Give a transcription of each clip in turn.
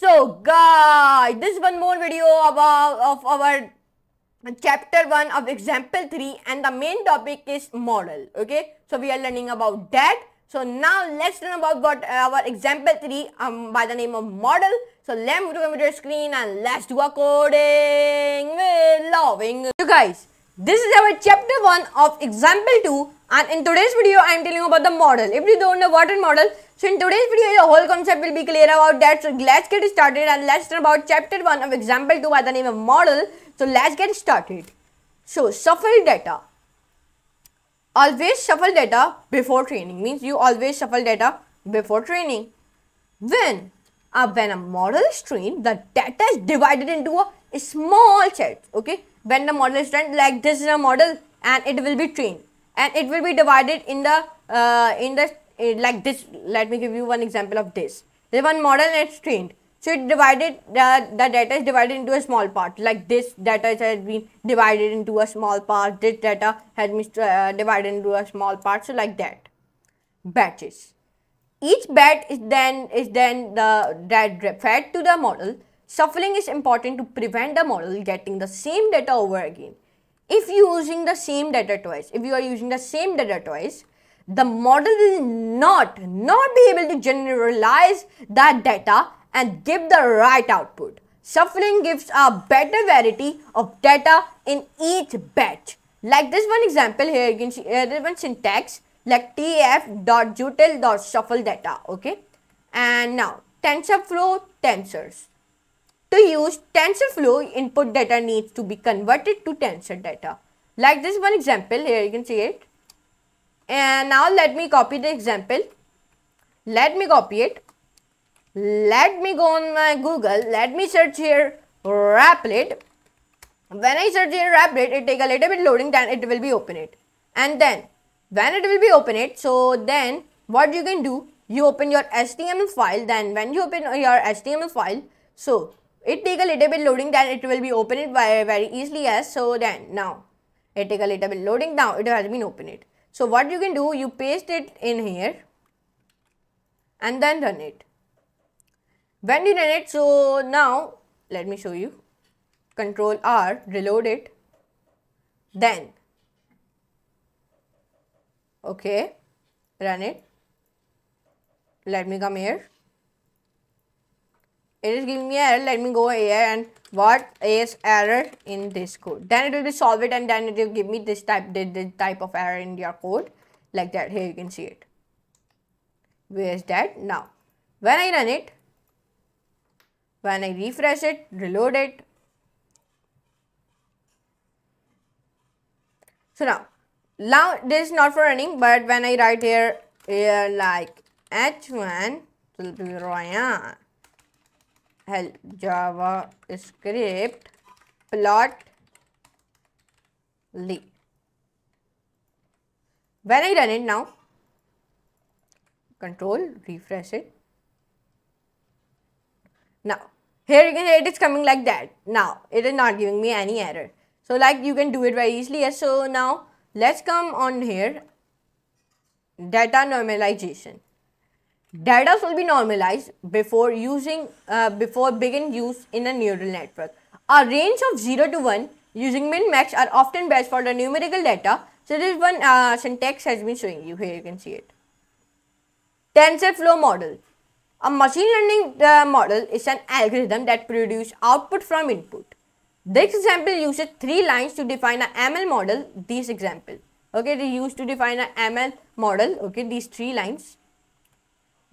So guys, this is one more video of our chapter 1 of example 3, and the main topic is model. Okay, so we are learning about that. So now let's learn about what our example 3 by the name of model. So let's move to computer screen and let's do a coding with loving. So guys, this is our chapter 1 of example 2, and in today's video I am telling you about the model. If you don't know what is model, so in today's video the whole concept will be clear about that. So let's get started and let's learn about chapter 1 of example 2 by the name of model. So let's get started. So shuffle data. Always shuffle data before training, means you always shuffle data before training. When a model is trained, the data is divided into a small set. Okay, when the model is trained, like this is a model and it will be trained and it will be divided in the like this. Let me give you one example of this. There's one model and it's trained. So it divided, the data is divided into a small part, like this data has been divided into a small part, this data has been divided into a small part, so like that. Batches. Each batch is then fed to the model. Shuffling is important to prevent the model getting the same data over again. If you are using the same data twice, the model will not be able to generalize that data and give the right output. Shuffling gives a better variety of data in each batch. Like this one example here, you can see there is one syntax like tf.util.shuffle data. Okay, and now TensorFlow tensors. To use TensorFlow, input data needs to be converted to tensor data. Like this one example here, you can see it. And now let me copy the example. Let me copy it. Let me go on my Google. Let me search here Replit. When I search here Replit, it take a little bit loading, then it will be open it. And then when it will be open it, so then what you can do, you open your HTML file. Then when you open your HTML file, so it take a little bit loading, then it will be open it very easily as. So then now it take a little bit loading, now it has been open it. So what you can do, you paste it in here and then run it. When you run it, so now let me show you. Control R, reload it. Then okay, run it. Let me come here. It is giving me error. Let me go here and what is error in this code. Then it will be solve it and then it will give me this type of error in your code, like that. Here you can see it. Where is that? Now when I run it, when I refresh it, reload it. So now this is not for running, but when I write here like h1 help JavaScript plotly. When I run it now, control refresh it. Now here you can see it is coming like that. Now it is not giving me any error. So like you can do it very easily. So now let's come on here. Data normalization. Data will be normalized before begin use in a neural network. A range of 0 to 1 using min-max are often best for the numerical data. So this one syntax has been showing you. Here you can see it. TensorFlow model. A machine learning model is an algorithm that produces output from input. This example uses 3 lines to define an ML model. This example, okay, they used to define an ML model. Okay, these 3 lines.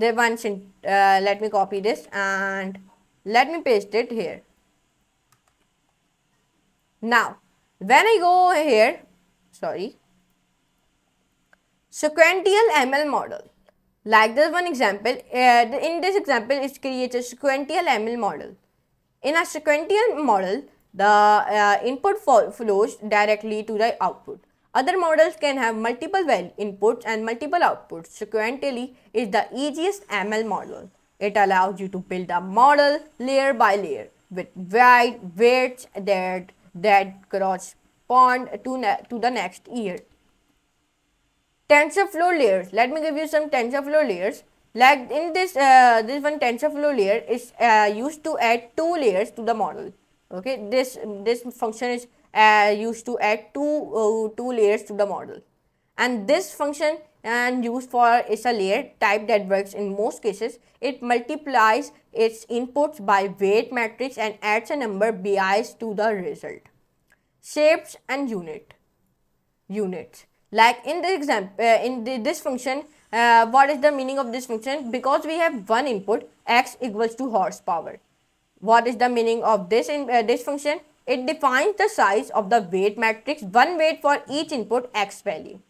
They want let me copy this and let me paste it here. Now when I go here, sequential ML model. Like this one example, in this example it creates a sequential ML model. In a sequential model, the input flows directly to the output. Other models can have multiple inputs and multiple outputs. Sequentially is the easiest ML model. It allows you to build a model layer by layer with wide weights that correspond to the next year. TensorFlow layers. Let me give you some TensorFlow layers. Like in this one TensorFlow layer is used to add two layers to the model. Okay, this function is used to add two layers to the model, and this function and used for is a layer type that works in most cases. It multiplies its inputs by weight matrix and adds a number biased to the result. Shapes and units. Like in the example, this function, what is the meaning of this function? Because we have one input, x equals to horsepower. What is the meaning of this in this function? It defines the size of the weight matrix, one weight for each input x value.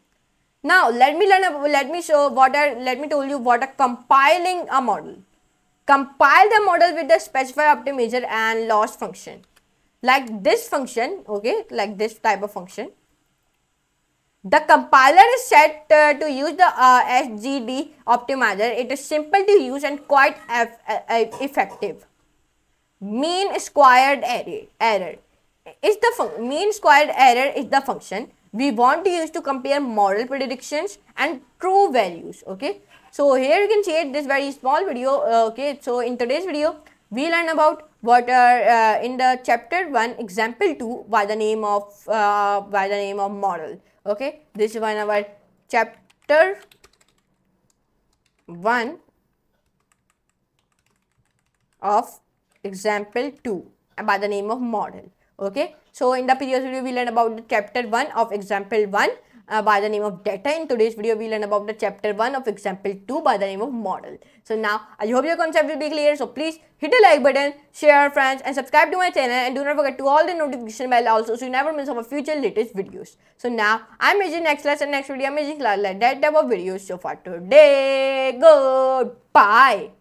Now let me tell you what are compiling a model. Compile the model with the specify optimizer and loss function. Like this function, okay, like this type of function. The compiler is set to use the SGD optimizer. It is simple to use and quite effective. Mean squared error is the mean squared error is the function we want to use to compare model predictions and true values. Okay, so here you can see it, this very small video. Okay, so in today's video we learn about what are in the chapter 1 example 2 by the name of model. Okay, this is one of our chapter 1 of example 2 by the name of model. Okay, so in the previous video we learned about the chapter 1 of example 1 by the name of data. In today's video we learn about the chapter 1 of example 2 by the name of model. So now I hope your concept will be clear, so please hit the like button, share friends and subscribe to my channel, and do not forget to all the notification bell also, so you never miss our future latest videos. So now I'm making next lesson, next video I'm making like that type of videos. So for today, goodbye.